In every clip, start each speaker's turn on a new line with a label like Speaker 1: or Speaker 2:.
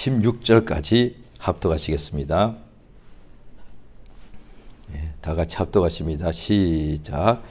Speaker 1: 16절까지 합독하시겠습니다. 다 같이 합독하십니다. 시작.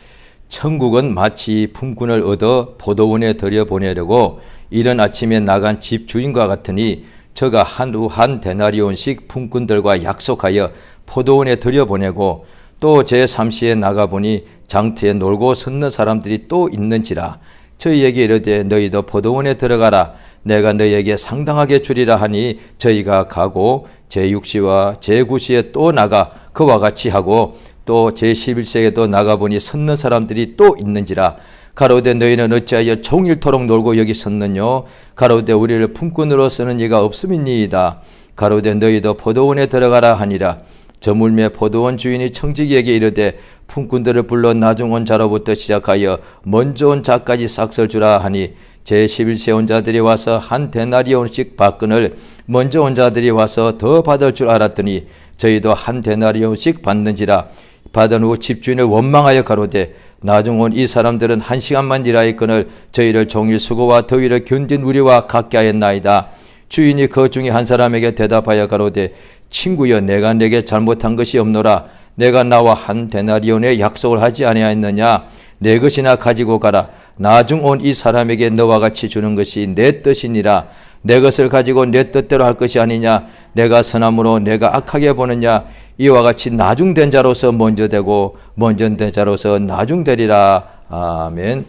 Speaker 1: 천국은 마치 품꾼을 얻어 포도원에 들여보내려고 이른 아침에 나간 집 주인과 같으니 저가 하루 한 데나리온씩 품꾼들과 약속하여 포도원에 들여보내고 또 제3시에 나가보니 장터에 놀고 섰는 사람들이 또 있는지라. 저희에게 이르되 너희도 포도원에 들어가라. 내가 너희에게 상당하게 주리라 하니 저희가 가고 제6시와 제9시에 또 나가 그와 같이 하고 또 제11시에도 나가보니 섰는 사람들이 또 있는지라. 가로되 너희는 어찌하여 종일토록 놀고 여기 섰느뇨. 가로되 우리를 품꾼으로 쓰는 이가 없음이니이다. 가로되 너희도 포도원에 들어가라 하니라. 저물매 포도원 주인이 청지기에게 이르되 품꾼들을 불러 나중 온 자로부터 시작하여 먼저 온 자까지 싹쓸 주라 하니 제11세 온 자들이 와서 한 데나리온씩 받거늘 먼저 온 자들이 와서 더 받을 줄 알았더니 저희도 한 데나리온씩 받는지라. 받은 후 집주인을 원망하여 가로되 나중 온 이 사람들은 1시간만 일하였거늘 저희를 종일 수고와 더위를 견딘 우리와 같게 하였나이다. 주인이 그 중에 한 사람에게 대답하여 가로되 친구여 내가 내게 잘못한 것이 없노라. 내가 나와 한 데나리온의 약속을 하지 아니하였느냐. 내 것이나 가지고 가라. 나중 온 이 사람에게 너와 같이 주는 것이 내 뜻이니라. 내 것을 가지고 내 뜻대로 할 것이 아니냐. 내가 선함으로 내가 악하게 보느냐. 이와 같이 나중된 자로서 먼저 되고 먼저 된 자로서 나중되리라. 아멘.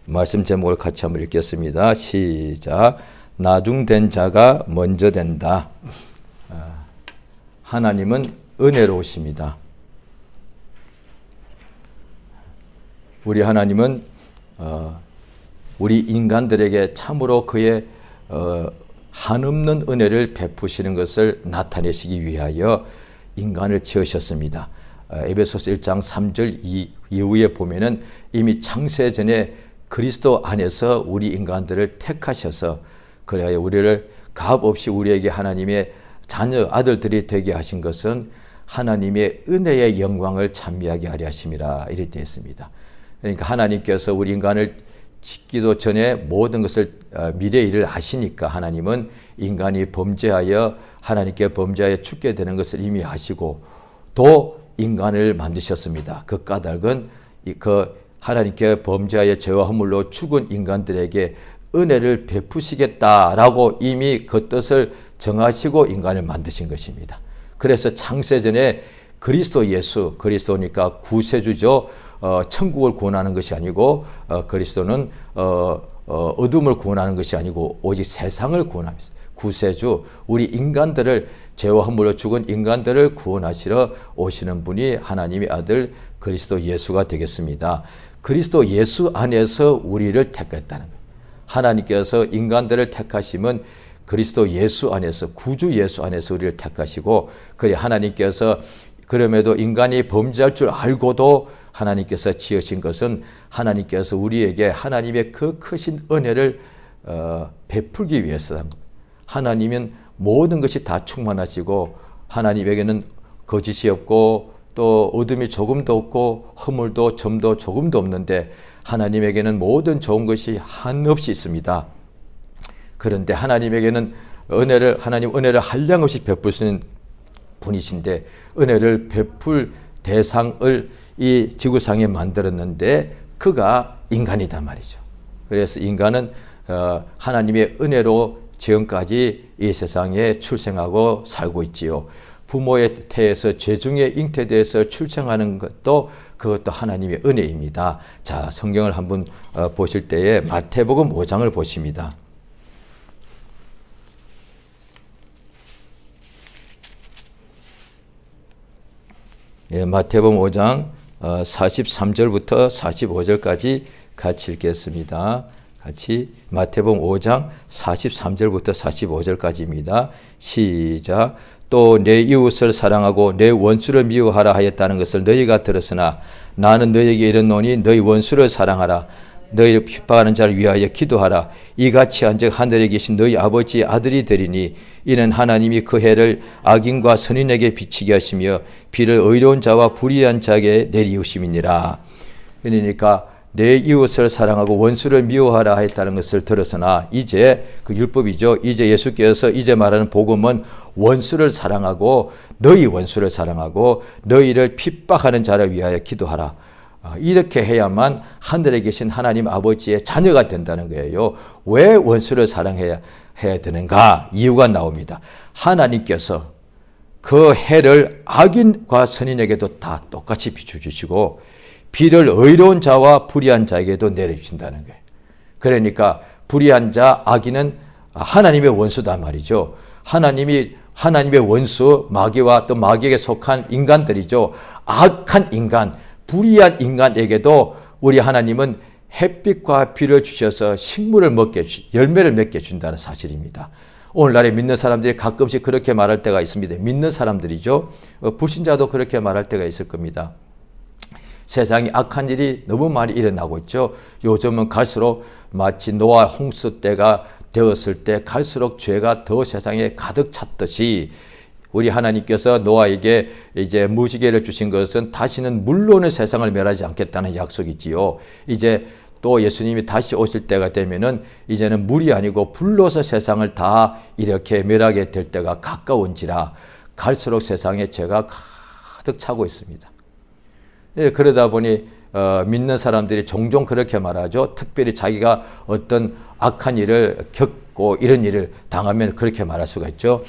Speaker 1: 말씀 제목을 같이 한번 읽겠습니다. 시작. 나중된 자가 먼저 된다. 하나님은 은혜로우십니다. 우리 하나님은 우리 인간들에게 참으로 그의 한없는 은혜를 베푸시는 것을 나타내시기 위하여 인간을 지으셨습니다. 에베소서 1장 3절 이후에 보면은 이미 창세 전에 그리스도 안에서 우리 인간들을 택하셔서 그래야 우리를 값없이 우리에게 하나님의 자녀 아들들이 되게 하신 것은 하나님의 은혜의 영광을 찬미하게 하려 하심이라 이렇게 되어 있습니다. 그러니까 하나님께서 우리 인간을 짓기도 전에 모든 것을 미래 일을 하시니까 하나님은 인간이 범죄하여 하나님께 범죄하여 죽게 되는 것을 이미 아시고 또 인간을 만드셨습니다. 그 까닭은 그 하나님께 범죄하여 죄와 허물로 죽은 인간들에게 은혜를 베푸시겠다라고 이미 그 뜻을 정하시고 인간을 만드신 것입니다. 그래서 창세전에 그리스도 예수, 그리스도니까 구세주죠. 천국을 구원하는 것이 아니고 그리스도는 어둠을 구원하는 것이 아니고 오직 세상을 구원합니다. 구세주, 우리 인간들을 죄와 허물로 죽은 인간들을 구원하시러 오시는 분이 하나님의 아들 그리스도 예수가 되겠습니다. 그리스도 예수 안에서 우리를 택했다는 거예요. 하나님께서 인간들을 택하시면 그리스도 예수 안에서 구주 예수 안에서 우리를 택하시고 그래 하나님께서 그럼에도 인간이 범죄할 줄 알고도 하나님께서 지으신 것은 하나님께서 우리에게 하나님의 그 크신 은혜를 베풀기 위해서다. 하나님은 모든 것이 다 충만하시고 하나님에게는 거짓이 없고 또 어둠이 조금도 없고 허물도 점도 조금도 없는데 하나님에게는 모든 좋은 것이 한없이 있습니다. 그런데 하나님에게는 하나님 은혜를 한량없이 베푸시는 분이신데 은혜를 베풀 대상을 이 지구상에 만들었는데 그가 인간이단 말이죠. 그래서 인간은 하나님의 은혜로 지금까지 이 세상에 출생하고 살고 있지요. 부모의 태에서 죄중에 잉태돼서 출생하는 것도 그것도 하나님의 은혜입니다. 자, 성경을 한번 보실 때에 마태복음 5장을 보십니다. 예, 마태복음 5장 43절부터 45절까지 같이 읽겠습니다. 같이 마태복음 5장 43절부터 45절까지입니다. 시작. 또 내 이웃을 사랑하고 내 원수를 미워하라 하였다는 것을 너희가 들었으나 나는 너희에게 이르노니 너희 원수를 사랑하라. 너희를 핍박하는 자를 위하여 기도하라. 이같이 한즉 하늘에 계신 너희 아버지의 아들이 되리니 이는 하나님이 그 해를 악인과 선인에게 비치게 하시며 비를 의로운 자와 불의한 자에게 내리우심이니라. 그러니까 내 이웃을 사랑하고 원수를 미워하라 했다는 것을 들었으나 이제 그 율법이죠. 이제 예수께서 이제 말하는 복음은 원수를 사랑하고 너희 원수를 사랑하고 너희를 핍박하는 자를 위하여 기도하라. 이렇게 해야만 하늘에 계신 하나님 아버지의 자녀가 된다는 거예요. 왜 원수를 사랑해야 되는가? 이유가 나옵니다. 하나님께서 그 해를 악인과 선인에게도 다 똑같이 비춰주시고 비를 의로운 자와 불의한 자에게도 내려주신다는 거예요. 그러니까 불의한 자, 악인은 하나님의 원수다 말이죠. 하나님의 원수, 마귀와 또 마귀에게 속한 인간들이죠. 악한 인간, 불의한 인간에게도 우리 하나님은 햇빛과 비를 주셔서 식물을 열매를 맺게 준다는 사실입니다. 오늘날에 믿는 사람들이 가끔씩 그렇게 말할 때가 있습니다. 믿는 사람들이죠. 불신자도 그렇게 말할 때가 있을 겁니다. 세상에 악한 일이 너무 많이 일어나고 있죠. 요즘은 갈수록 마치 노아 홍수 때가 되었을 때 갈수록 죄가 더 세상에 가득 찼듯이 우리 하나님께서 노아에게 이제 무지개를 주신 것은 다시는 물로는 세상을 멸하지 않겠다는 약속이지요. 이제 또 예수님이 다시 오실 때가 되면은 이제는 물이 아니고 불로서 세상을 다 이렇게 멸하게 될 때가 가까운지라 갈수록 세상에 죄가 가득 차고 있습니다. 예, 그러다 보니 믿는 사람들이 종종 그렇게 말하죠. 특별히 자기가 어떤 악한 일을 겪고 이런 일을 당하면 그렇게 말할 수가 있죠.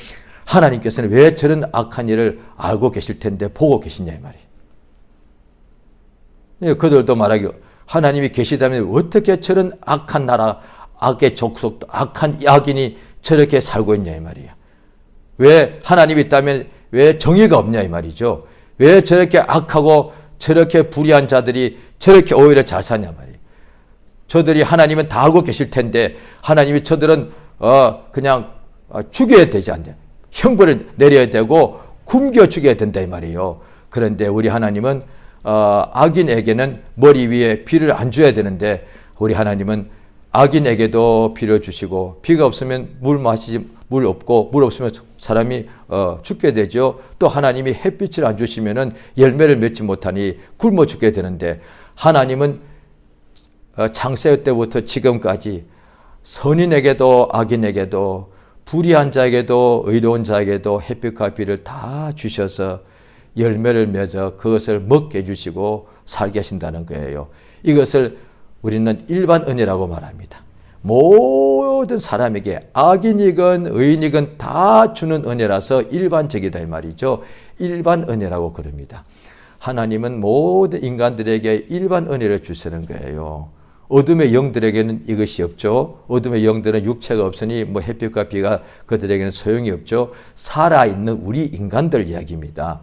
Speaker 1: 하나님께서는 왜 저런 악한 일을 알고 계실 텐데 보고 계시냐 이 말이에요. 예, 그들도 말하기로 하나님이 계시다면 어떻게 저런 악한 나라, 악의 족속, 악한 악인이 저렇게 살고 있냐 이 말이에요. 왜 하나님이 있다면 왜 정의가 없냐 이 말이죠. 왜 저렇게 악하고 저렇게 불의한 자들이 저렇게 오히려 잘 사냐 말이에요. 저들이 하나님은 다 알고 계실 텐데 하나님이 저들은 그냥 죽여야 되지 않냐. 형벌을 내려야 되고 굶겨 죽여야 된다 이 말이에요. 그런데 우리 하나님은 악인에게는 머리 위에 비를 안 줘야 되는데 우리 하나님은 악인에게도 비를 주시고 비가 없으면 물 없고 물 없으면 사람이 죽게 되죠. 또 하나님이 햇빛을 안 주시면은 열매를 맺지 못하니 굶어 죽게 되는데 하나님은 창세 때부터 지금까지 선인에게도 악인에게도 불의한 자에게도 의로운 자에게도 햇빛과 비를 다 주셔서 열매를 맺어 그것을 먹게 해주시고 살게 하신다는 거예요. 이것을 우리는 일반 은혜라고 말합니다. 모든 사람에게 악인이건 의인이건 다 주는 은혜라서 일반적이다 이 말이죠. 일반 은혜라고 그럽니다. 하나님은 모든 인간들에게 일반 은혜를 주시는 거예요. 어둠의 영들에게는 이것이 없죠. 어둠의 영들은 육체가 없으니 뭐 햇빛과 비가 그들에게는 소용이 없죠. 살아있는 우리 인간들 이야기입니다.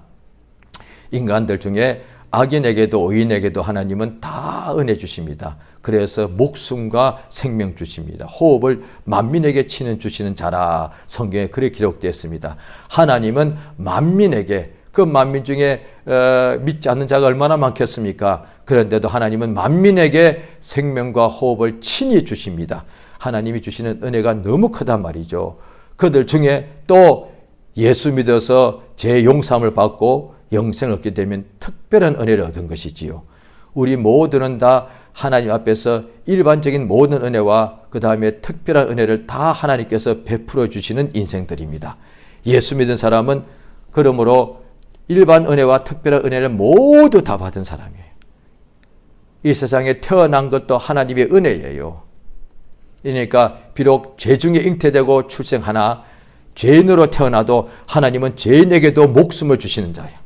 Speaker 1: 인간들 중에 악인에게도 의인에게도 하나님은 다 은혜 주십니다. 그래서 목숨과 생명 주십니다. 호흡을 만민에게 주시는 자라 성경에 그렇게 기록되었습니다. 하나님은 만민에게 그 만민 중에 믿지 않는 자가 얼마나 많겠습니까? 그런데도 하나님은 만민에게 생명과 호흡을 친히 주십니다. 하나님이 주시는 은혜가 너무 크단 말이죠. 그들 중에 또 예수 믿어서 죄 용서함을 받고 영생을 얻게 되면 특별한 은혜를 얻은 것이지요. 우리 모두는 다 하나님 앞에서 일반적인 모든 은혜와 그 다음에 특별한 은혜를 다 하나님께서 베풀어 주시는 인생들입니다. 예수 믿은 사람은 그러므로 일반 은혜와 특별한 은혜를 모두 다 받은 사람이에요. 이 세상에 태어난 것도 하나님의 은혜예요. 그러니까 비록 죄 중에 잉태되고 출생하나 죄인으로 태어나도 하나님은 죄인에게도 목숨을 주시는 자예요.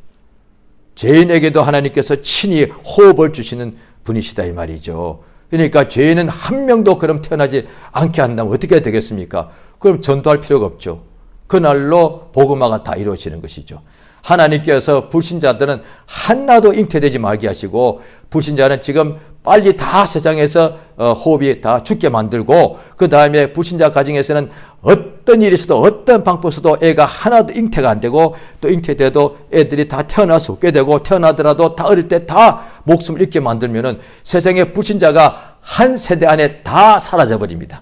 Speaker 1: 죄인에게도 하나님께서 친히 호흡을 주시는 분이시다 이 말이죠. 그러니까 죄인은 한 명도 그럼 태어나지 않게 한다면 어떻게 되겠습니까? 그럼 전도할 필요가 없죠. 그날로 복음화가 다 이루어지는 것이죠. 하나님께서 불신자들은 하나도 잉태되지 말게 하시고 불신자는 지금 빨리 다 세상에서 호흡이 다 죽게 만들고 그 다음에 불신자 가정에서는 어떤 일이 있어도 어떤 방법 있어도 애가 하나도 잉태가 안 되고 또 잉태돼도 애들이 다 태어날 수 없게 되고 태어나더라도 다 어릴 때 다 목숨을 잃게 만들면은 세상의 불신자가 한 세대 안에 다 사라져 버립니다.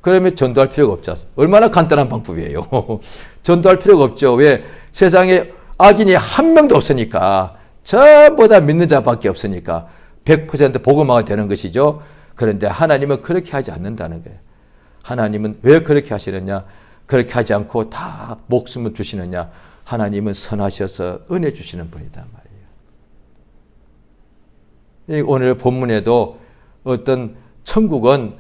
Speaker 1: 그러면 전도할 필요가 없죠. 얼마나 간단한 방법이에요. 전도할 필요가 없죠. 왜? 세상에 악인이 한 명도 없으니까 전부 다 믿는 자밖에 없으니까 100% 복음화가 되는 것이죠. 그런데 하나님은 그렇게 하지 않는다는 거예요. 하나님은 왜 그렇게 하시느냐? 그렇게 하지 않고 다 목숨을 주시느냐? 하나님은 선하셔서 은혜 주시는 분이단 말이에요. 오늘 본문에도 어떤 천국은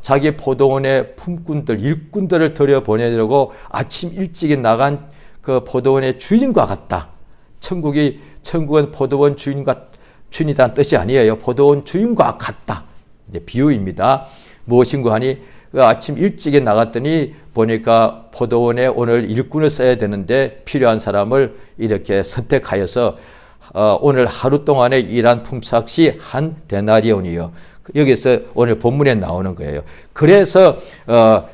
Speaker 1: 자기 포도원의 품꾼들, 일꾼들을 들여보내려고 아침 일찍이 나간 그 포도원의 주인과 같다. 천국은 포도원 주인이라는 뜻이 아니에요. 포도원 주인과 같다. 이제 비유입니다. 무엇인가 하니 아침 일찍이 나갔더니 보니까 포도원에 오늘 일꾼을 써야 되는데 필요한 사람을 이렇게 선택하여서 오늘 하루 동안에 일한 품삯이 한 데나리온이요. 여기서 오늘 본문에 나오는 거예요. 그래서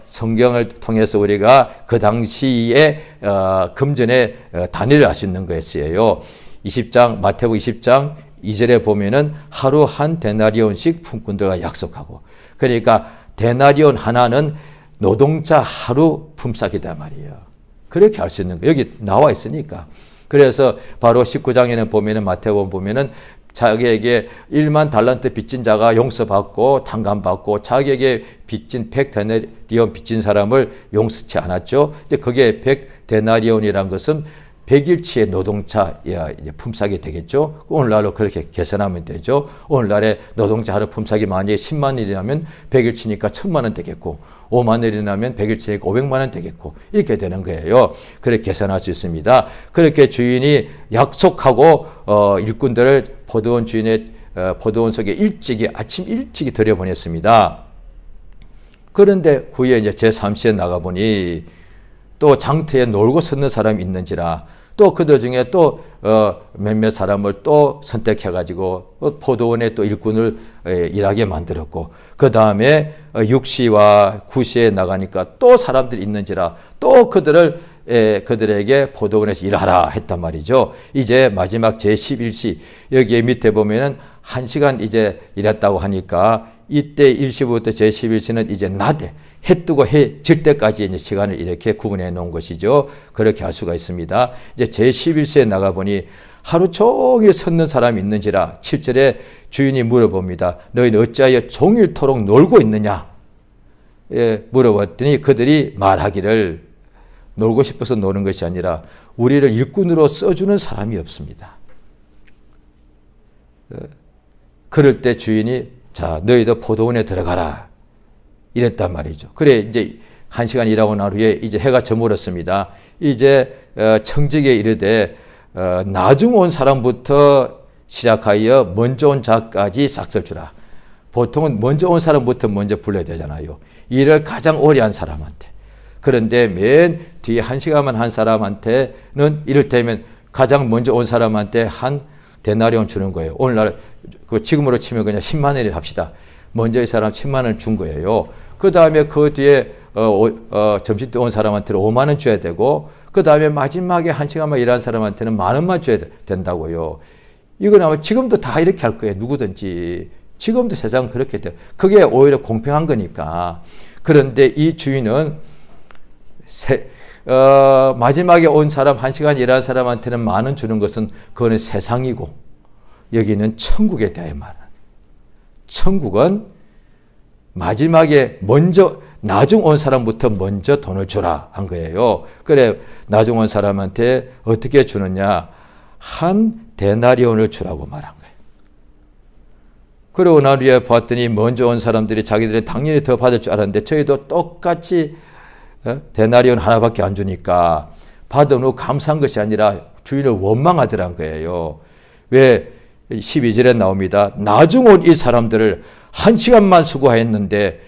Speaker 1: 성경을 통해서 우리가 그 당시에 금전에 단위를 알 수 있는 것이에요. 마태복음 20장 2절에 보면은 하루 한 데나리온씩 품꾼들과 약속하고, 그러니까 데나리온 하나는 노동자 하루 품삯이다 말이에요. 그렇게 알 수 있는 거예요. 여기 나와 있으니까. 그래서 바로 19장에는 보면은 마태복음 보면은 자기에게 1만 달란트 빚진 자가 용서받고 탕감받고 자기에게 빚진 100데나리온 빚진 사람을 용서치 않았죠. 이제 그게 100데나리온이란 것은 100일치의 노동자 품삯이 되겠죠. 오늘날로 그렇게 계산하면 되죠. 오늘날에 노동자 하루 품삯이 만약에 10만 원이라면 100일치니까 1000만 원 되겠고, 5만 원이라면 100일치니까 500만 원 되겠고, 이렇게 되는 거예요. 그렇게 계산할 수 있습니다. 그렇게 주인이 약속하고 일꾼들을 포도원 주인의 포도원 속에 아침 일찍이 들여보냈습니다. 그런데 후에 이제 제3시에 나가보니 또 장터에 놀고 섰는 사람이 있는지라, 또 그들 중에 또 몇몇 사람을 또 선택해가지고 포도원에 또 일꾼을 일하게 만들었고, 그 다음에 6시와 9시에 나가니까 또 사람들이 있는지라 또 그들에게 포도원에서 일하라 했단 말이죠. 이제 마지막 제11시, 여기에 밑에 보면은 1시간 이제 일했다고 하니까 이때 1시부터 제11시는 이제 낮에 해 뜨고 해 질 때까지 이제 시간을 이렇게 구분해 놓은 것이죠. 그렇게 할 수가 있습니다. 이제 제11시에 나가보니 하루 종일 섰는 사람이 있는지라 7절에 주인이 물어봅니다. 너희는 어찌하여 종일토록 놀고 있느냐? 물어봤더니 그들이 말하기를 놀고 싶어서 노는 것이 아니라 우리를 일꾼으로 써주는 사람이 없습니다. 그럴 때 주인이 자, 너희도 포도원에 들어가라. 이랬단 말이죠. 그래, 이제 1시간 일하고 난 후에 이제 해가 저물었습니다. 이제 청직에 이르되 나중 온 사람부터 시작하여 먼저 온 자까지 싹쓸 주라. 보통은 먼저 온 사람부터 먼저 불러야 되잖아요. 일을 가장 오래 한 사람한테. 그런데 맨 뒤에 1시간만 한 사람한테는 이를테면 가장 먼저 온 사람한테 한 데나리온 주는 거예요. 오늘날 지금으로 치면 그냥 10만 원을 합시다. 먼저 이 사람 10만 원을 준 거예요. 그 다음에 그 뒤에 점심 때 온 사람한테는 5만 원 줘야 되고, 그 다음에 마지막에 1시간만 일한 사람한테는 10,000원만 줘야 된다고요. 이건 아마 지금도 다 이렇게 할 거예요. 누구든지. 지금도 세상은 그렇게 돼요. 그게 오히려 공평한 거니까. 그런데 이 주인은 마지막에 온 사람, 1시간 일한 사람한테는 10,000원 주는 것은 그거는 세상이고, 여기는 천국에 대해 말하는. 천국은 마지막에 먼저 나중 온 사람부터 먼저 돈을 주라 한 거예요. 그래, 나중 온 사람한테 어떻게 주느냐? 한 데나리온을 주라고 말한 거예요. 그러고 난 후에 봤더니 먼저 온 사람들이 자기들은 당연히 더 받을 줄 알았는데 저희도 똑같이 데나리온 하나밖에 안 주니까 받은 후 감사한 것이 아니라 주인을 원망하더란 거예요. 왜? 12절에 나옵니다. 나중 온 이 사람들을 1시간만 수고하였는데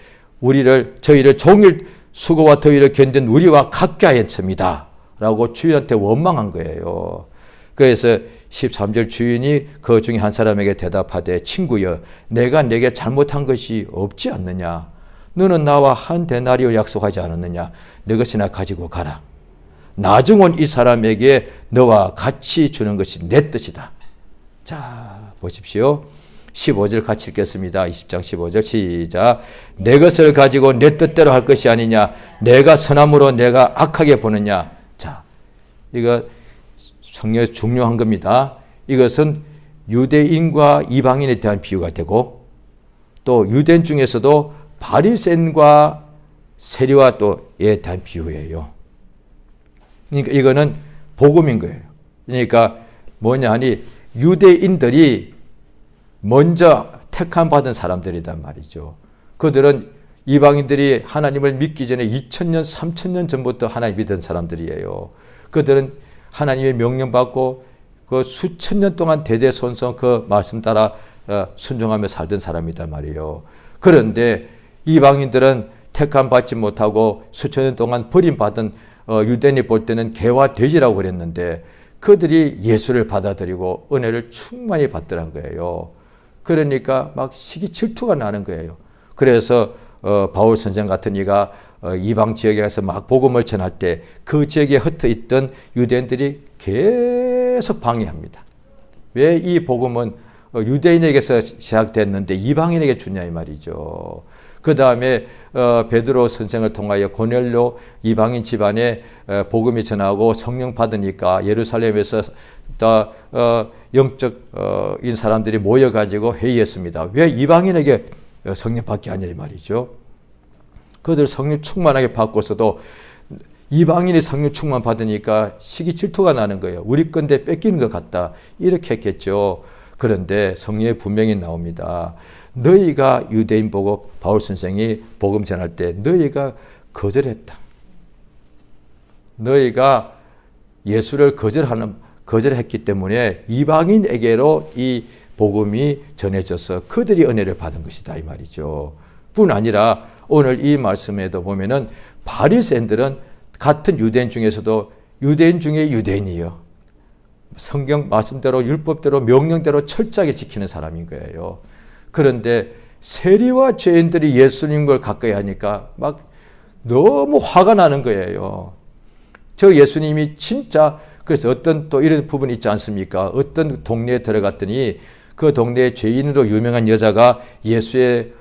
Speaker 1: 저희를 종일 수고와 더위를 견딘 우리와 같게 하였습니다. 라고 주인한테 원망한 거예요. 그래서 13절 주인이 그 중에 한 사람에게 대답하되 친구여 내가 내게 잘못한 것이 없지 않느냐? 너는 나와 한 데나리온 약속하지 않았느냐? 내 것이나 가지고 가라. 나중 온 이 사람에게 너와 같이 주는 것이 내 뜻이다. 자, 보십시오. 15절 같이 읽겠습니다. 20장 15절 시작. 내 것을 가지고 내 뜻대로 할 것이 아니냐? 내가 선함으로 내가 악하게 보느냐? 자, 이거 성경에서 중요한 겁니다. 이것은 유대인과 이방인에 대한 비유가 되고 또 유대인 중에서도 바리새인과 세리와 또에 대한 비유예요. 그러니까 이거는 복음인 거예요. 그러니까 뭐냐 하니 유대인들이 먼저 택함 받은 사람들이란 말이죠. 그들은 이방인들이 하나님을 믿기 전에 2000년, 3000년 전부터 하나님 믿은 사람들이에요. 그들은 하나님의 명령받고 그 수천 년 동안 대대손손 그 말씀 따라 순종하며 살던 사람이란 말이에요. 그런데 이방인들은 택함 받지 못하고 수천 년 동안 버림받은 유대인이 볼 때는 개와 돼지라고 그랬는데 그들이 예수를 받아들이고 은혜를 충만히 받더란 거예요. 그러니까 막 시기 질투가 나는 거예요. 그래서 바울 선생 같은 이가 이방 지역에 가서 막 복음을 전할 때 그 지역에 흩어 있던 유대인들이 계속 방해합니다. 왜 이 복음은 유대인에게서 시작됐는데 이방인에게 주냐 이 말이죠. 그 다음에 베드로 선생을 통하여 고넬료 이방인 집안에 복음이 전하고 성령 받으니까 예루살렘에서 영적인 사람들이 모여가지고 회의했습니다. 왜 이방인에게 성령 받게 하냐 이 말이죠. 그들 성령 충만하게 받고서도 이방인이 성령 충만 받으니까 시기 질투가 나는 거예요. 우리 건데 뺏기는 것 같다 이렇게 했겠죠. 그런데 성령에 분명히 나옵니다. 너희가 유대인 보고 바울 선생이 복음 전할 때 너희가 거절했다. 너희가 예수를 거절했기 때문에 이방인에게로 이 복음이 전해져서 그들이 은혜를 받은 것이다 이 말이죠. 뿐 아니라 오늘 이 말씀에도 보면은 바리새인들은 같은 유대인 중에서도 유대인 중에 유대인이요. 성경 말씀대로 율법대로 명령대로 철저하게 지키는 사람인 거예요. 그런데 세리와 죄인들이 예수님을 가까이 하니까 막 너무 화가 나는 거예요. 저 예수님이 진짜 그래서 어떤 또 이런 부분이 있지 않습니까? 어떤 동네에 들어갔더니 그 동네에 죄인으로 유명한 여자가 예수의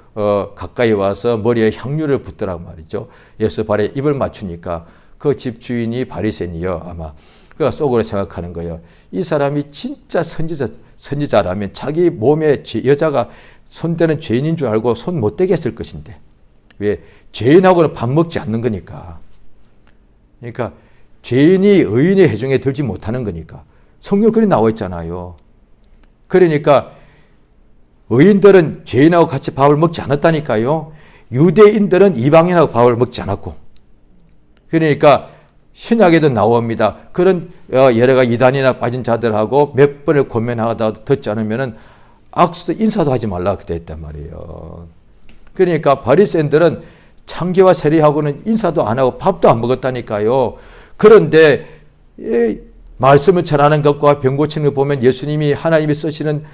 Speaker 1: 가까이 와서 머리에 향유를 붓더라고 말이죠. 예수 발에 입을 맞추니까 그 집 주인이 바리새인이요 아마 그 속으로 생각하는 거예요. 이 사람이 진짜 선지자라면 자기 몸에 여자가 손대는 죄인인 줄 알고 손 못 대게 했을 것인데 왜 죄인하고는 밥 먹지 않는 거니까. 그러니까 죄인이 의인의 회중에 들지 못하는 거니까. 성경 글이 나와 있잖아요. 그러니까 의인들은 죄인하고 같이 밥을 먹지 않았다니까요. 유대인들은 이방인하고 밥을 먹지 않았고. 그러니까 신약에도 나옵니다. 그런 여러가 이단이나 빠진 자들하고 몇 번을 고면하다가 듣지 않으면 악수 인사도 하지 말라고 그때 했단 말이에요. 그러니까 바리새인들은 창기와 세리하고는 인사도 안 하고 밥도 안 먹었다니까요. 그런데 말씀을 전하는 것과 병 고치는 걸 보면 예수님이 하나님이 쓰시는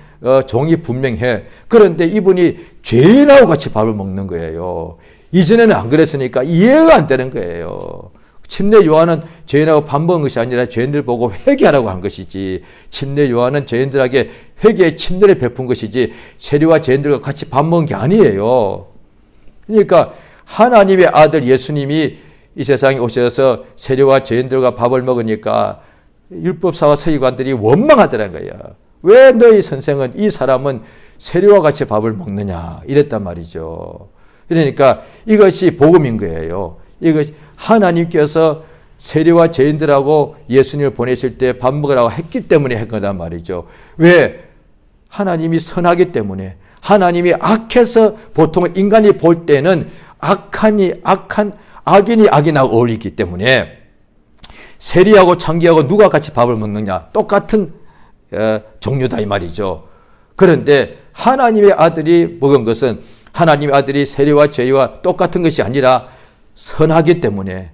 Speaker 1: 종이 분명해. 그런데 이분이 죄인하고 같이 밥을 먹는 거예요. 이전에는 안 그랬으니까 이해가 안 되는 거예요. 침례 요한은 죄인하고 밥 먹은 것이 아니라 죄인들 보고 회개하라고 한 것이지, 침례 요한은 죄인들에게 회개의 침례를 베푼 것이지 세리와 죄인들과 같이 밥 먹은 게 아니에요. 그러니까 하나님의 아들 예수님이 이 세상에 오셔서 세리와 죄인들과 밥을 먹으니까 율법사와 서기관들이 원망하더란 거예요. 왜 너희 선생은, 이 사람은 세리와 같이 밥을 먹느냐 이랬단 말이죠. 그러니까 이것이 복음인 거예요. 이것이 하나님께서 세리와 죄인들하고 예수님을 보내실 때 밥 먹으라고 했기 때문에 한 거란 말이죠. 왜? 하나님이 선하기 때문에. 하나님이 악해서 보통 인간이 볼 때는 악인이 악인하고 어울리기 때문에 세리하고 창기하고 누가 같이 밥을 먹느냐, 똑같은 종류다 이 말이죠. 그런데 하나님의 아들이 먹은 것은, 하나님의 아들이 세리와 죄와 똑같은 것이 아니라 선하기 때문에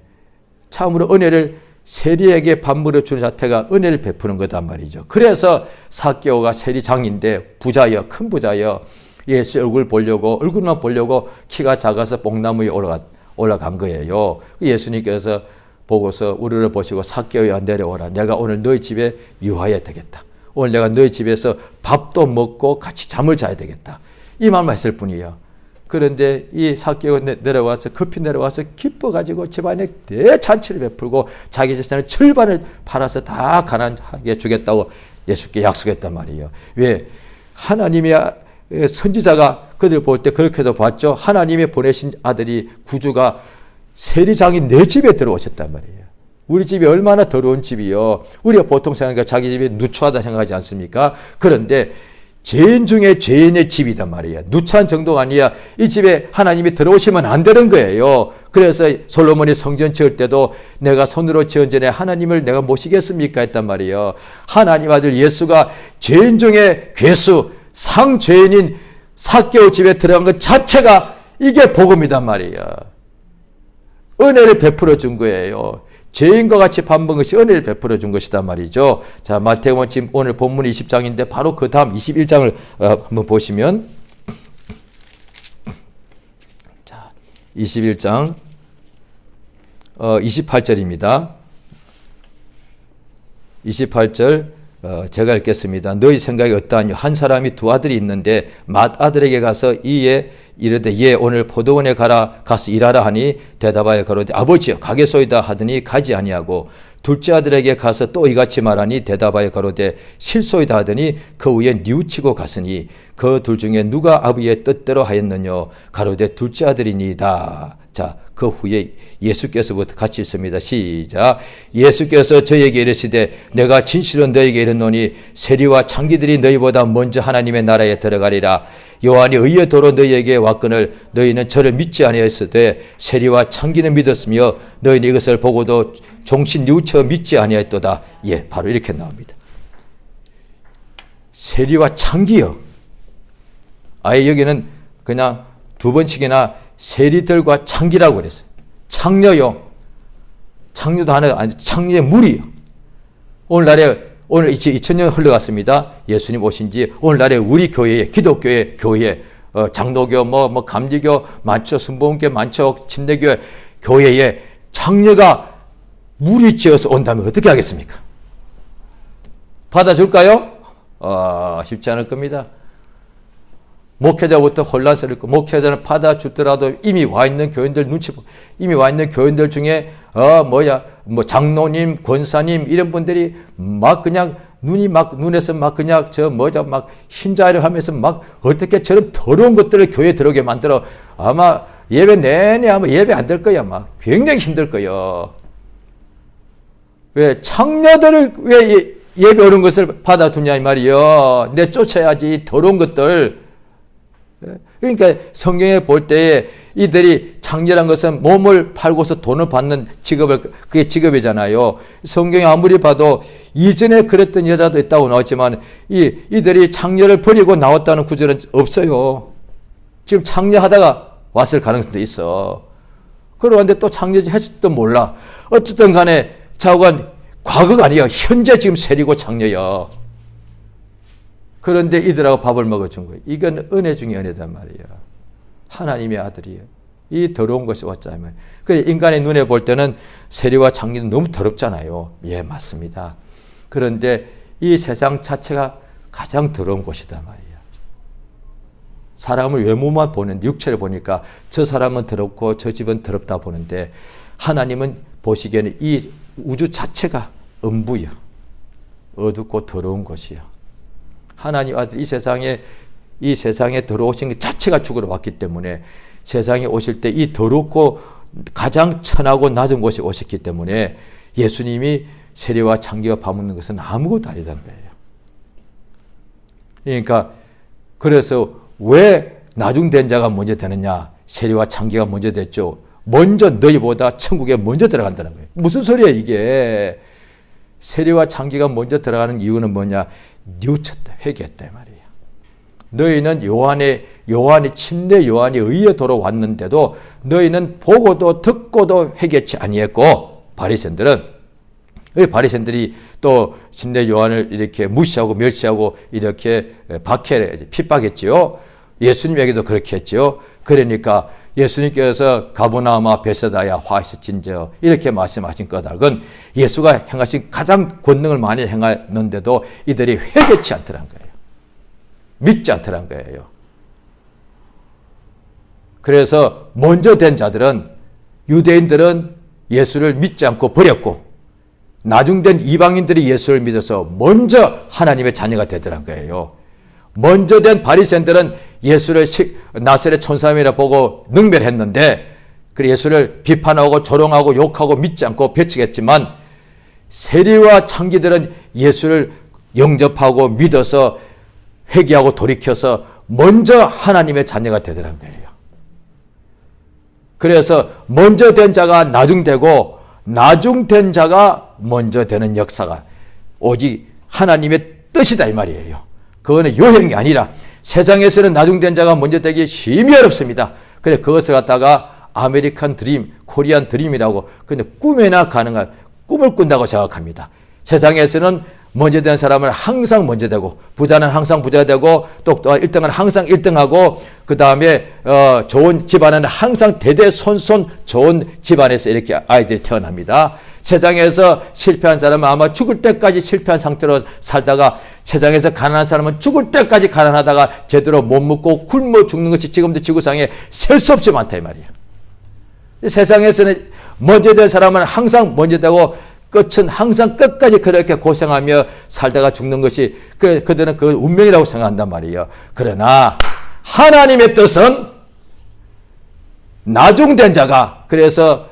Speaker 1: 참으로 은혜를, 세리에게 밥 물어주는 자태가 은혜를 베푸는 거단 말이죠. 그래서 삭개오가 세리장인데 부자여, 큰 부자여, 예수 얼굴만 보려고 키가 작아서 뽕나무에 올라간 거예요. 예수님께서 보고서 우리를 보시고 삭개오야 내려오라. 내가 오늘 너희 집에 유하여야 되겠다. 오늘 내가 너희 집에서 밥도 먹고 같이 잠을 자야 되겠다. 이 말만 했을 뿐이에요. 그런데 이 삭개오가 급히 내려와서 기뻐가지고 집안에 대잔치를 베풀고 자기 재산의 절반을 팔아서 다 가난하게 주겠다고 예수께 약속했단 말이에요. 왜? 하나님의 선지자가 그들 볼 때 그렇게도 봤죠. 하나님이 보내신 아들이 구주가 세리장이 내 집에 들어오셨단 말이에요. 우리 집이 얼마나 더러운 집이요. 우리가 보통 생각하니까 자기 집이 누추하다 생각하지 않습니까? 그런데 죄인 중에 죄인의 집이단 말이에요. 누추한 정도가 아니라 이 집에 하나님이 들어오시면 안 되는 거예요. 그래서 솔로몬이 성전 지을 때도 내가 손으로 지은 전에 하나님을 내가 모시겠습니까? 했단 말이에요. 하나님 아들 예수가 죄인 중에 괴수, 상죄인인 삭개오 집에 들어간 것 자체가 이게 복음이단 말이에요. 은혜를 베풀어 준 거예요. 죄인과 같이 밥 먹은 것이 은혜를 베풀어 준 것이단 말이죠. 자, 마태복음 지금 오늘 본문 20장인데 바로 그 다음 21장을 한번 보시면, 자, 21장 28절입니다. 28절 제가 읽겠습니다. 너희 생각이 어떠하냐? 한 사람이 두 아들이 있는데 맏아들에게 가서 이에 이르되 예 오늘 포도원에 가서 일하라 하니 대답하여 가로되 아버지여 가겠소이다 하더니 가지 아니하고 둘째 아들에게 가서 또 이같이 말하니 대답하여 가로되 싫소이다 하더니 그 후에 뉘우치고 갔으니 그 둘 중에 누가 아버지의 뜻대로 하였느냐? 가로되 둘째 아들이니이다. 자, 그 후에 예수께서부터 같이 있습니다. 시작. 예수께서 저에게 이르시되 내가 진실로 너에게 이르노니 세리와 창기들이 너희보다 먼저 하나님의 나라에 들어가리라. 요한이 의의 도로 너희에게 왔거늘 너희는 저를 믿지 아니하였으되 세리와 창기는 믿었으며 너희는 이것을 보고도 종신 뉘우쳐 믿지 아니하였도다. 예, 바로 이렇게 나옵니다. 세리와 창기요. 아예 여기는 그냥 두 번씩이나 세리들과 창기라고 그랬어요. 창녀요. 창녀도 하나 아니 창녀의 무리요. 오늘 이제 2000년 흘러갔습니다. 예수님 오신 지 오늘날에 우리 교회에 기독교회 교회 장로교 뭐 감리교 많죠. 순복음교 많죠. 침례교회 교회에 창녀가 무리지어서 온다면 어떻게 하겠습니까? 받아줄까요? 쉽지 않을 겁니다. 목회자부터 혼란스럽고 목회자는 받아주더라도 이미 와 있는 교인들 눈치 보고 이미 와 있는 교인들 중에 장로님, 권사님 이런 분들이 막 그냥 눈에서 막 그냥 막 흰자를 하면서 막 어떻게 저런 더러운 것들을 교회에 들어오게 만들어 아마 예배 내내 아마 예배 안 될 거야. 막 굉장히 힘들 거예요. 왜 창녀들을 왜 예배 오는 것을 받아두냐 이 말이요. 내쫓아야지 더러운 것들. 그러니까 성경에 볼 때에 이들이 창녀란 것은 몸을 팔고서 돈을 받는 그게 직업이잖아요. 성경에 아무리 봐도 이전에 그랬던 여자도 있다고 나왔지만 이들이 창녀를 버리고 나왔다는 구절은 없어요. 지금 창녀하다가 왔을 가능성도 있어. 그러는데 또 창녀지 했을지도 몰라. 어쨌든 간에 좌우간 과거가 아니야. 현재 지금 세리고 창녀야. 그런데 이들하고 밥을 먹어준 거예요. 이건 은혜 중에 은혜단 말이에요. 하나님의 아들이에요. 이 더러운 것이 왔잖아요. 그래 인간의 눈에 볼 때는 세리와 창녀는 너무 더럽잖아요. 예, 맞습니다. 그런데 이 세상 자체가 가장 더러운 곳이단 말이에요. 사람을 외모만 보는데 육체를 보니까 저 사람은 더럽고 저 집은 더럽다 보는데 하나님은 보시기에는 이 우주 자체가 음부요. 어둡고 더러운 곳이요. 하나님 아들 이 세상에 들어오신 것 자체가 죽으러 왔기 때문에 세상에 오실 때 이 더럽고 가장 천하고 낮은 곳에 오셨기 때문에 예수님이 세리와 창기와 밥 먹는 것은 아무것도 아니다는 거예요. 그러니까 그래서 왜 나중된 자가 먼저 되느냐? 세리와 창기가 먼저 됐죠. 먼저 너희보다 천국에 먼저 들어간다는 거예요. 무슨 소리야 이게? 세리와 창기가 먼저 들어가는 이유는 뭐냐? 뉘우쳤다, 회개했다 말이에요. 너희는 요한이 침례 요한이 의의 도로 왔는데도 너희는 보고도 듣고도 회개치 아니했고 바리새인들은 바리새인들이 또 침례 요한을 이렇게 무시하고 멸시하고 이렇게 핍박했지요. 예수님에게도 그렇게 했지요. 그러니까 예수님께서 가버나움아 베세다야 화이스친저 이렇게 말씀하신 까닭은 예수가 행하신 가장 권능을 많이 행하는데도 이들이 회개치 않더란 거예요. 믿지 않더란 거예요. 그래서 먼저 된 자들은 유대인들은 예수를 믿지 않고 버렸고 나중된 이방인들이 예수를 믿어서 먼저 하나님의 자녀가 되더란 거예요. 먼저 된 바리새인들은 예수를 나사렛 천사임이라 보고 능멸했는데, 그 예수를 비판하고 조롱하고 욕하고 믿지 않고 배척했지만, 세리와 창기들은 예수를 영접하고 믿어서 회개하고 돌이켜서 먼저 하나님의 자녀가 되더란 거예요. 그래서 먼저 된 자가 나중되고 나중된 자가 먼저 되는 역사가 오직 하나님의 뜻이다 이 말이에요. 그거는 요행이 아니라, 세상에서는 나중된 자가 먼저 되기 심히 어렵습니다. 그래 그것을 갖다가 아메리칸 드림, 코리안 드림이라고, 근데 꿈에나 가능한, 꿈을 꾼다고 생각합니다. 세상에서는 먼저 된 사람은 항상 먼저 되고, 부자는 항상 부자 되고, 또 1등은 항상 1등하고, 그 다음에 좋은 집안은 항상 대대손손 좋은 집안에서 이렇게 아이들이 태어납니다. 세상에서 실패한 사람은 아마 죽을 때까지 실패한 상태로 살다가, 세상에서 가난한 사람은 죽을 때까지 가난하다가 제대로 못 먹고 굶어 죽는 것이 지금도 지구상에 셀 수 없이 많다 이 말이에요. 세상에서는 먼저 된 사람은 항상 먼저 되고, 끝은 항상 끝까지 그렇게 고생하며 살다가 죽는 것이 그들은 그 운명이라고 생각한단 말이에요. 그러나 하나님의 뜻은 나중된 자가, 그래서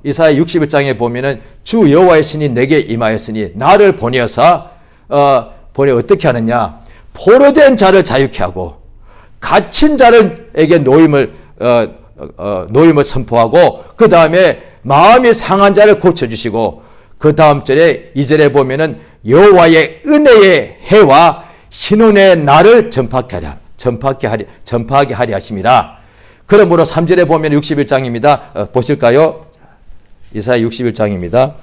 Speaker 1: 이사야 61장에 보면은 주 여호와의 신이 내게 임하였으니 나를 보내어서 어떻게 하느냐, 포로된 자를 자유케 하고 갇힌 자들에게 노임을 선포하고, 그 다음에 마음이 상한 자를 고쳐주시고, 그 다음 절에 2절에 보면은 여호와의 은혜의 해와 신운의 날을 전파하게 하리 하심이라. 그러므로 3절에 보면 61장입니다. 보실까요? 이사야 61장입니다.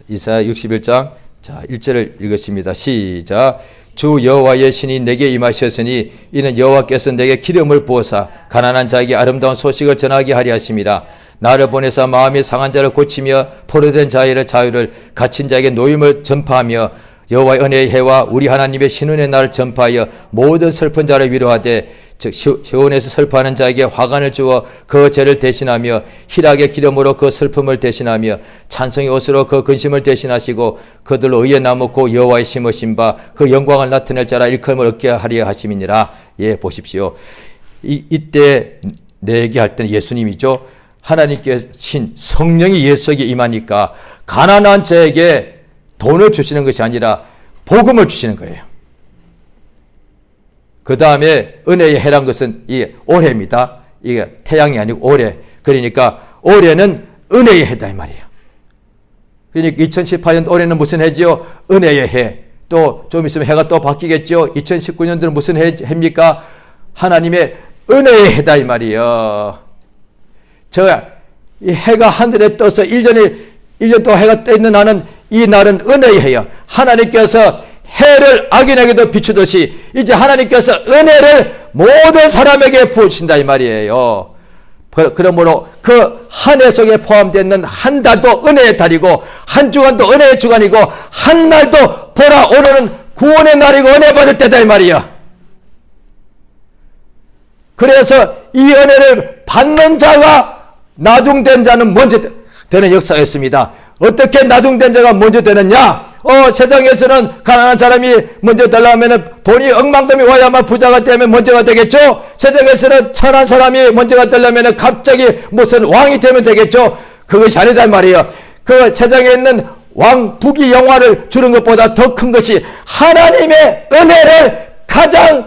Speaker 1: 이사야 61장 자 1절을 읽었습니다. 시작. 주 여호와의 신이 내게 임하셨으니 이는 여호와께서 내게 기름을 부어사 가난한 자에게 아름다운 소식을 전하게 하리 하심이라. 나를 보내사 마음이 상한 자를 고치며 포로된 자의 자유를, 갇힌 자에게 노임을 전파하며 여호와의 은혜의 해와 우리 하나님의 신운의 날을 전파하여 모든 슬픈 자를 위로하되, 즉 시온에서 슬퍼하는 자에게 화관을 주어 그 죄를 대신하며 희락의 기름으로 그 슬픔을 대신하며 찬송의 옷으로 그 근심을 대신하시고 그들로 의에 나무고 여호와의 심으신 바 그 영광을 나타낼 자라 일컬음을 얻게 하려 하심이니라. 예, 보십시오. 이때 내 얘기할 때는 예수님이죠. 하나님께서 신 성령이 예수에게 임하니까 가난한 자에게 돈을 주시는 것이 아니라 복음을 주시는 거예요. 그 다음에 은혜의 해란 것은 이 올해입니다. 이게 태양이 아니고 올해. 그러니까 올해는 은혜의 해다 이 말이에요. 그러니까 2018년 올해는 무슨 해지요? 은혜의 해. 또 좀 있으면 해가 또 바뀌겠죠. 2019년도는 무슨 해입니까? 하나님의 은혜의 해다 이 말이에요. 이 해가 하늘에 떠서 1년 동안 해가 떠 있는 나는 이 날은 은혜의 해요. 하나님께서 해를 악인에게도 비추듯이 이제 하나님께서 은혜를 모든 사람에게 부어주신다 이 말이에요. 그러므로 그 한 해 속에 포함되어 있는 한 달도 은혜의 달이고, 한 주간도 은혜의 주간이고, 한 날도 보라 오늘은 구원의 날이고 은혜 받을 때다 이 말이에요. 그래서 이 은혜를 받는 자가 나중된 자는 먼저 되는 역사가 있습니다. 어떻게 나중된 자가 먼저 되느냐? 세상에서는 가난한 사람이 먼저 되려면 돈이 억만금이 와야만 부자가 되면 먼저가 되겠죠? 세상에서는 천한 사람이 먼저가 되려면 갑자기 무슨 왕이 되면 되겠죠? 그것이 아니다 말이에요. 그 세상에 있는 왕, 부귀, 영화를 주는 것보다 더 큰 것이 하나님의 은혜를 가장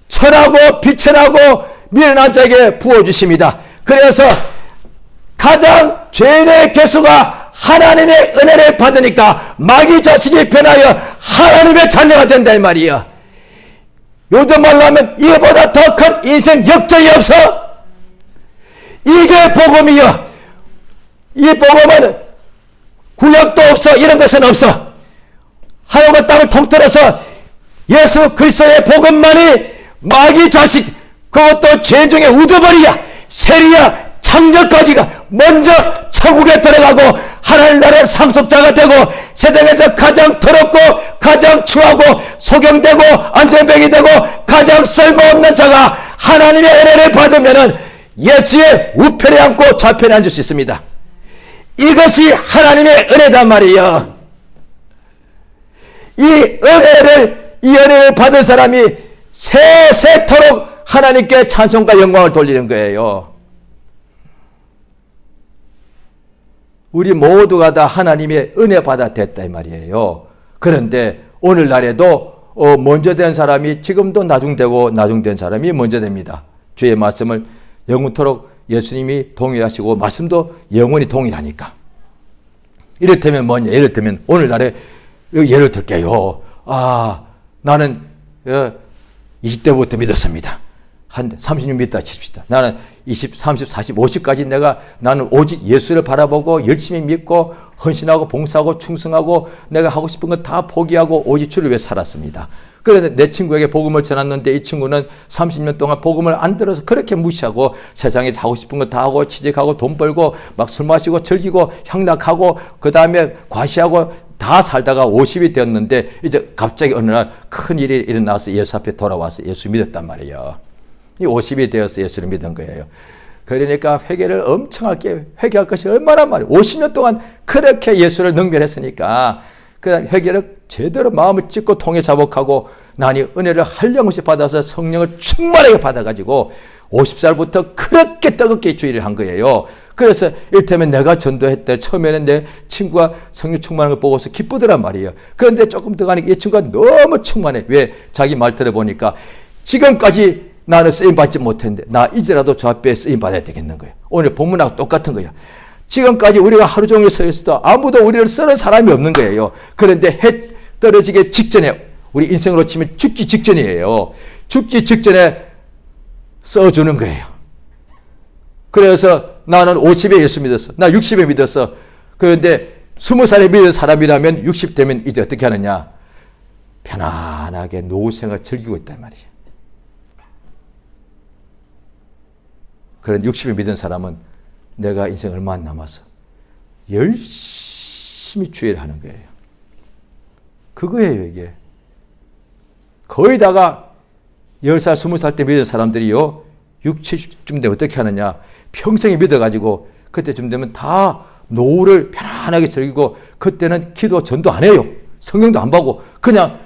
Speaker 1: 천하고 비천하고 미련한 자에게 부어주십니다. 그래서 가장 죄인의 개수가 하나님의 은혜를 받으니까 마귀 자식이 변하여 하나님의 자녀가 된다 이 말이에요. 요즘 말로 하면 이보다 더 큰 인생 역전이 없어. 이게 복음이요. 이 복음은 구약도 없어. 이런 것은 없어. 하늘과 땅을 통틀어서 예수 그리스도의 복음만이 마귀 자식, 그것도 죄 중에 우두머리야, 세리야, 창절까지가 먼저 천국에 들어가고 하나님 나라의 상속자가 되고 세상에서 가장 더럽고 가장 추하고 소경되고 안전병이 되고 가장 쓸모없는 자가 하나님의 은혜를 받으면은 예수의 우편에 앉고 좌편에 앉을 수 있습니다. 이것이 하나님의 은혜단 말이에요. 이 은혜를 받은 사람이 세세토록 하나님께 찬송과 영광을 돌리는 거예요. 우리 모두가 다 하나님의 은혜 받아 됐다 이 말이에요. 그런데 오늘날에도 먼저 된 사람이 지금도 나중되고 나중된 사람이 먼저 됩니다. 주의 말씀을 영원토록 예수님이 동일하시고 말씀도 영원히 동일하니까. 이를테면 뭐냐? 예를 들면 오늘날에 예를 들게요. 나는 20대부터 믿었습니다. 한 30년 믿다 칩시다. 나는 20, 30, 40, 50까지 나는 오직 예수를 바라보고 열심히 믿고 헌신하고 봉사하고 충성하고 내가 하고 싶은 거 다 포기하고 오직 주를 위해 살았습니다. 그런데 내 친구에게 복음을 전했는데 이 친구는 30년 동안 복음을 안 들어서 그렇게 무시하고 세상에 하고 싶은 거 다 하고 취직하고 돈 벌고 막 술 마시고 즐기고 향락하고 그 다음에 과시하고 다 살다가 50이 되었는데 이제 갑자기 어느 날 큰 일이 일어나서 예수 앞에 돌아와서 예수 믿었단 말이에요. 이 50이 되어서 예수를 믿은 거예요. 그러니까 회개를 엄청나게 회개할 것이 얼마나 많아요. 50년 동안 그렇게 예수를 능멸했으니까 그 회개를 제대로 마음을 찢고 통에 자복하고 나니 은혜를 한량없이 받아서 성령을 충만하게 받아가지고 50살부터 그렇게 뜨겁게 주의를 한 거예요. 그래서 이를테면 내가 전도했을 때 처음에는 내 친구가 성령 충만한 걸 보고서 기쁘더란 말이에요. 그런데 조금 더 가니까 이 친구가 너무 충만해. 왜? 자기 말 들어보니까 지금까지 나는 쓰임받지 못했는데 나 이제라도 저 앞에 쓰임받아야 되겠는 거예요. 오늘 본문하고 똑같은 거예요. 지금까지 우리가 하루 종일 서 있어도 아무도 우리를 쓰는 사람이 없는 거예요. 그런데 해 떨어지기 직전에 우리 인생으로 치면 죽기 직전이에요. 죽기 직전에 써주는 거예요. 그래서 나는 50에 예수 믿었어. 나 60에 믿었어. 그런데 20살에 믿은 사람이라면 60 되면 이제 어떻게 하느냐. 편안하게 노후 생활 즐기고 있단 말이에요. 그런데 60에 믿은 사람은 내가 인생 얼마 안 남았어. 열심히 주의를 하는 거예요. 그거예요, 이게. 거의 다가 10살, 20살 때 믿은 사람들이요, 60, 70쯤 되면 어떻게 하느냐. 평생에 믿어가지고 그때쯤 되면 다 노후를 편안하게 즐기고 그때는 기도 전도 안 해요. 성경도 안 보고 그냥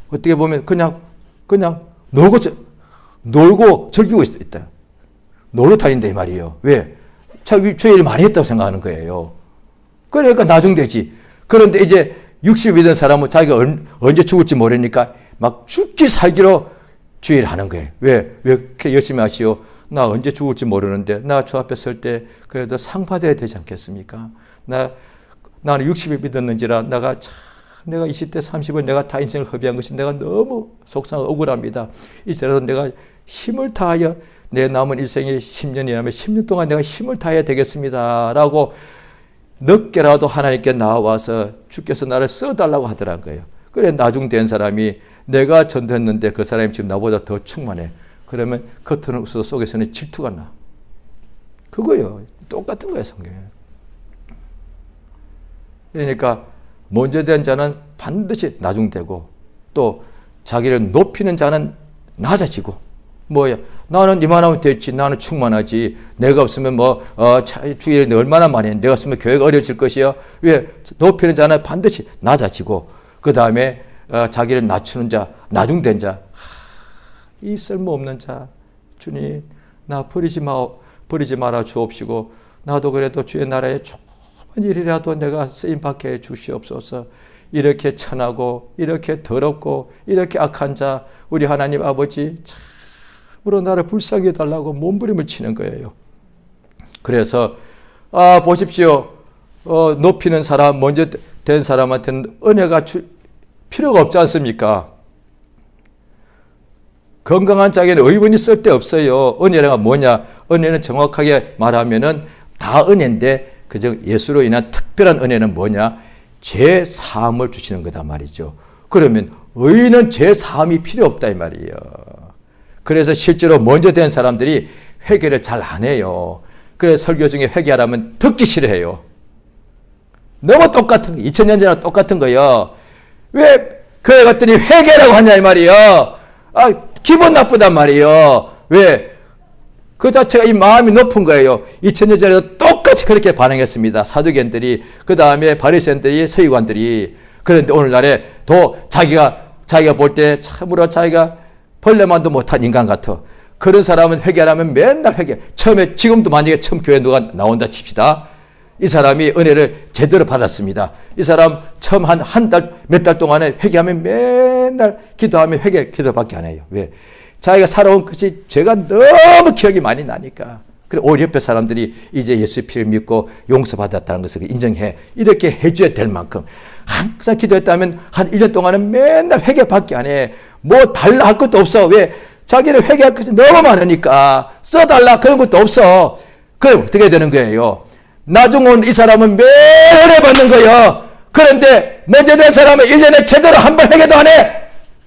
Speaker 1: 어떻게 보면 그냥 놀고 즐기고 있다. 놀러 다닌다 이 말이에요. 왜? 자기 주일 많이 했다고 생각하는 거예요. 그러니까 나중되지. 그런데 이제 60이 믿은 사람은 자기가 언제 죽을지 모르니까 막 죽기 살기로 주의를 하는 거예요. 왜 이렇게 열심히 하시오? 나 언제 죽을지 모르는데 나 주 앞에 설 때 그래도 상 받아야 되지 않겠습니까? 나는 60이 믿었는지라 내가 20대 30을 내가 다 인생을 허비한 것이 내가 너무 속상하고 억울합니다. 이제라도 내가 힘을 다하여 내 남은 일생이 10년이라면 10년 동안 내가 힘을 다해야 되겠습니다. 라고 늦게라도 하나님께 나와서 주께서 나를 써달라고 하더란 거예요. 그래 나중된 사람이 내가 전도했는데 그 사람이 지금 나보다 더 충만해. 그러면 겉으로 속에서는 질투가 나. 그거예요. 똑같은 거예요, 성경에. 그러니까 먼저 된 자는 반드시 나중되고 또 자기를 높이는 자는 낮아지고 뭐야 나는 이만하면 됐지 나는 충만하지 내가 없으면 주일에 얼마나 많이 해 내가 없으면 교회가 어려질 것이요. 왜? 높이는 자는 반드시 낮아지고 그 다음에 자기를 낮추는 자 나중된 자 이 쓸모없는 자 주님 나 버리지 마라 주옵시고 나도 그래도 주의 나라에 조금만 일이라도 내가 쓰임받게 해 주시옵소서. 이렇게 천하고 이렇게 더럽고 이렇게 악한 자 우리 하나님 아버지 참으로 나를 불쌍히 해달라고 몸부림을 치는 거예요. 그래서 보십시오. 높이는 사람 먼저 된 사람한테는 은혜가 필요가 없지 않습니까? 건강한 자에게는 의원이 쓸데없어요. 은혜가 뭐냐? 은혜는 정확하게 말하면은 다 은혜인데 그저 예수로 인한 특별한 은혜는 뭐냐? 죄 사함을 주시는 거다 말이죠. 그러면 의인은 죄 사함이 필요 없다 이 말이에요. 그래서 실제로 먼저 된 사람들이 회개를 잘 안 해요. 그래서 설교 중에 회개하라면 듣기 싫어해요. 너무 똑같은 거 2000년 전이랑 똑같은 거예요. 왜 교회 갔더니 회개라고 하냐 이 말이에요. 기분 나쁘단 말이에요. 왜? 그 자체가 이 마음이 높은 거예요. 2000년 전에도 똑같이 그렇게 반응했습니다. 사두개인들이, 그 다음에 바리새인들이, 서기관들이. 그런데 오늘날에 또 자기가 볼 때 참으로 자기가 벌레만도 못한 인간 같아. 그런 사람은 회개하면 맨날 회개. 처음에, 지금도 만약에 처음 교회 누가 나온다 칩시다. 이 사람이 은혜를 제대로 받았습니다. 이 사람 처음 한 달, 몇 달 동안에 회개하면 맨날 기도하면 기도밖에 안 해요. 왜? 자기가 살아온 것이 죄가 너무 기억이 많이 나니까. 그래, 오히려 옆에 사람들이 이제 예수의 피를 믿고 용서받았다는 것을 인정해. 이렇게 해줘야 될 만큼. 항상 기도했다면 한 1년 동안은 맨날 회개밖에 안 해. 뭐 달라 할 것도 없어. 왜? 자기는 회개할 것이 너무 많으니까. 써달라 그런 것도 없어. 그럼 어떻게 되는 거예요? 나중 온 이 사람은 매일 은혜 받는 거예요. 그런데 먼저 된 사람은 1년에 제대로 한 번 회개도 안 해.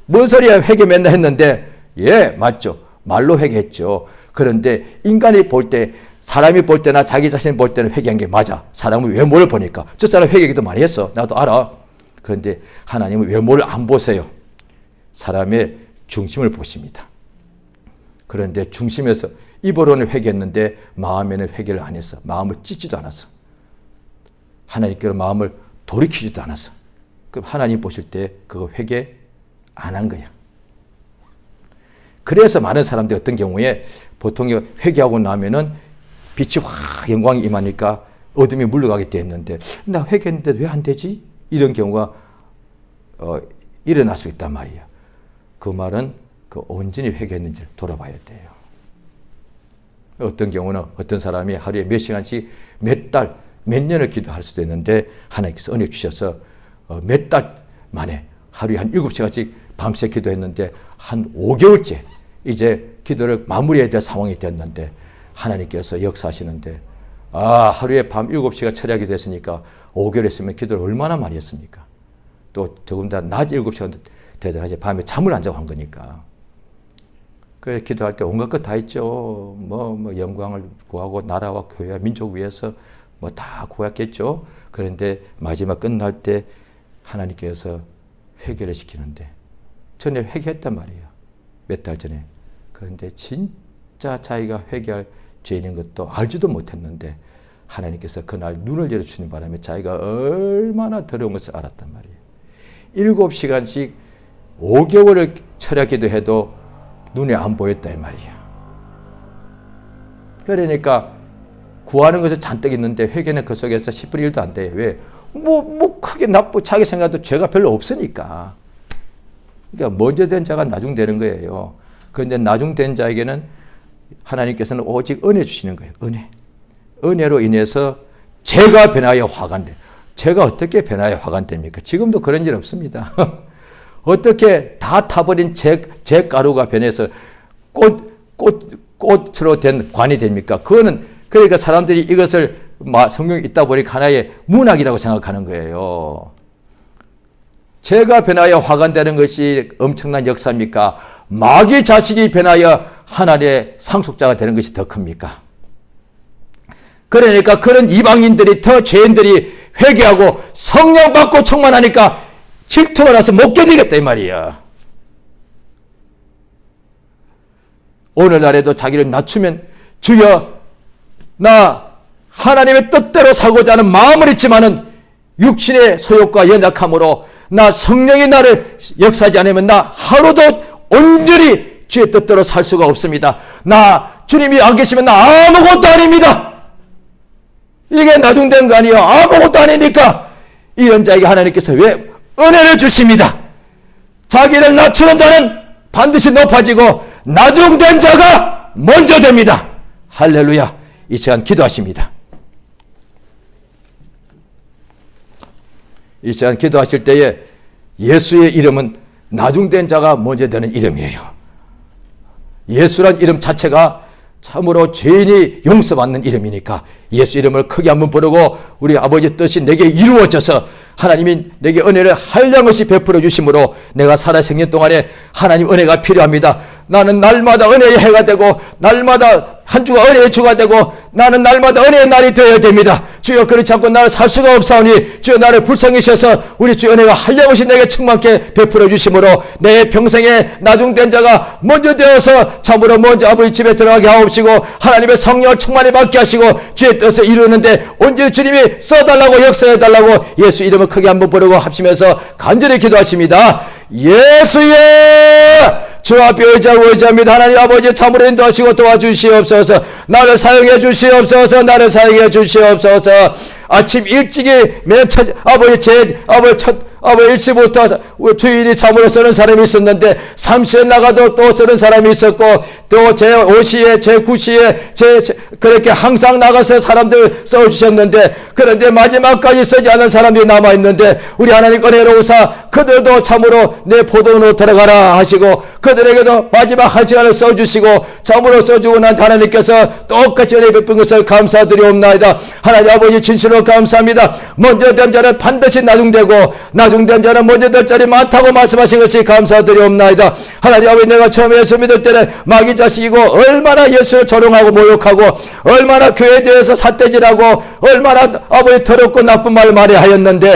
Speaker 1: 뭔 소리야, 회개 맨날 했는데. 예, 맞죠. 말로 회개했죠. 그런데 인간이 볼 때, 사람이 볼 때나 자기 자신이 볼 때는 회개한 게 맞아. 사람은 외모를 보니까. 저 사람 회개기도 많이 했어. 나도 알아. 그런데 하나님은 외모를 안 보세요. 사람의 중심을 보십니다. 그런데 중심에서 입으로는 회개했는데 마음에는 회개를 안 했어. 마음을 찢지도 않았어. 하나님께로 마음을 돌이키지도 않았어. 그럼 하나님 보실 때 그거 회개 안 한 거야. 그래서 많은 사람들이 어떤 경우에 보통 회개하고 나면은 빛이 확 영광이 임하니까 어둠이 물러가게 됐는데 나 회개했는데 왜 안 되지? 이런 경우가 일어날 수 있단 말이야. 그 말은 그 온전히 회개했는지를 돌아봐야 돼요. 어떤 경우는 어떤 사람이 하루에 몇 시간씩 몇 달, 몇 년을 기도할 수도 있는데 하나님께서 은혜 주셔서 몇 달 만에 하루에 한 7시간씩 밤새 기도했는데 한 5개월째 이제 기도를 마무리해야 될 상황이 됐는데 하나님께서 역사하시는데 하루에 밤 7시간 철야하게 됐으니까 5개월 했으면 기도를 얼마나 많이 했습니까? 또 조금 더 낮 7시간 되더라지 밤에 잠을 안 자고 한 거니까. 그래 기도할 때 온갖 것 다 있죠. 뭐 영광을 구하고 나라와 교회와 민족 위해서 뭐 다 구했겠죠. 그런데 마지막 끝날 때 하나님께서 회개를 시키는데 전에 회개했단 말이에요. 몇 달 전에. 그런데 진짜 자기가 회개할 죄인인 것도 알지도 못했는데 하나님께서 그날 눈을 열어주시는 바람에 자기가 얼마나 더러운 것을 알았단 말이에요. 7시간씩 5개월을 철야 기도해도 눈에 안 보였다 이 말이야. 그러니까 구하는 것은 잔뜩 있는데 회개는 그 속에서 10분의 1도 안 돼. 왜? 뭐 크게 자기 생각도 죄가 별로 없으니까. 그러니까 먼저 된 자가 나중 되는 거예요. 그런데 나중 된 자에게는 하나님께서는 오직 은혜 주시는 거예요. 은혜로 인해서 죄가 변하여 화가 안 돼. 죄가 어떻게 변하여 화가 안 됩니까? 지금도 그런 일 없습니다. 어떻게 다 타버린 잿가루가 변해서 꽃으로 된 관이 됩니까? 그거는 그러니까 사람들이 이것을 성경에 있다 보니까 하나의 문학이라고 생각하는 거예요. 죄가 변하여 화가 되는 것이 엄청난 역사입니까? 마귀 자식이 변하여 하나님의 상속자가 되는 것이 더 큽니까? 그러니까 그런 이방인들이 더 죄인들이 회개하고 성령 받고 충만하니까 질투가 나서 못 견디겠다 이 말이야. 오늘날에도 자기를 낮추면 주여 나 하나님의 뜻대로 살고자 하는 마음을 있지만은 육신의 소욕과 연약함으로 나 성령이 나를 역사하지 않으면 나 하루도 온전히 주의 뜻대로 살 수가 없습니다. 나 주님이 안 계시면 나 아무것도 아닙니다. 이게 나중된 거 아니에요. 아무것도 아니니까 이런 자에게 하나님께서 왜 은혜를 주십니다. 자기를 낮추는 자는 반드시 높아지고 나중된 자가 먼저 됩니다. 할렐루야. 이 시간 기도하십니다. 이 시간 기도하실 때에 예수의 이름은 나중된 자가 먼저 되는 이름이에요. 예수란 이름 자체가 참으로 죄인이 용서받는 이름이니까 예수 이름을 크게 한번 부르고 우리 아버지 뜻이 내게 이루어져서 하나님이 내게 은혜를 한량없이 베풀어 주심으로 내가 살아 생년 동안에 하나님 은혜가 필요합니다. 나는 날마다 은혜의 해가 되고 날마다 한 주가 은혜의 주가 되고 나는 날마다 은혜의 날이 되어야 됩니다. 주여 그렇지 않고 나를 살 수가 없사오니 주여 나를 불쌍히셔서 우리 주의 은혜가 한량없이 내게 충만케 베풀어 주심으로 내 평생에 나중된 자가 먼저 되어서 참으로 먼저 아버지 집에 들어가게 하옵시고 하나님의 성령을 충만히 받게 하시고 주의 뜻을 이루는데 온전히 주님이 써달라고 역사해달라고 예수 이름을 크게 한번 부르고 합심해서 간절히 기도하십니다. 예수의 주 앞에 의지합니다. 하나님 아버지 참으로 인도하시고 도와주시옵소서. 나를 사용해 주시옵소서. 나를 사용해 주시옵소서. 아침 일찍이 아버지 일시부터 주일이 참으로 쓰는 사람이 있었는데 3시에 나가도 또 쓰는 사람이 있었고 또 제 5시에 제 9시에 그렇게 항상 나가서 사람들 써주셨는데 그런데 마지막까지 쓰지 않은 사람들이 남아있는데 우리 하나님 은혜로우사 그들도 참으로 내 포도원으로 들어가라 하시고 그들에게도 마지막 한 시간을 써주시고 참으로 써주고 난 하나님께서 똑같이 은혜 베푼 것을 감사드리옵나이다. 하나님 아버지 진실로 감사합니다. 먼저 된 자는 반드시 나중되고 나중된 자는 먼저 될 자리 많다고 말씀하신 것이 감사드리옵나이다. 하나님 아버지 내가 처음에 예수 믿을 때는 마귀 자식이고 얼마나 예수를 조롱하고 모욕하고 얼마나 교회에 대해서 삿대질하고 얼마나 아버지 더럽고 나쁜 말 많이 하였는데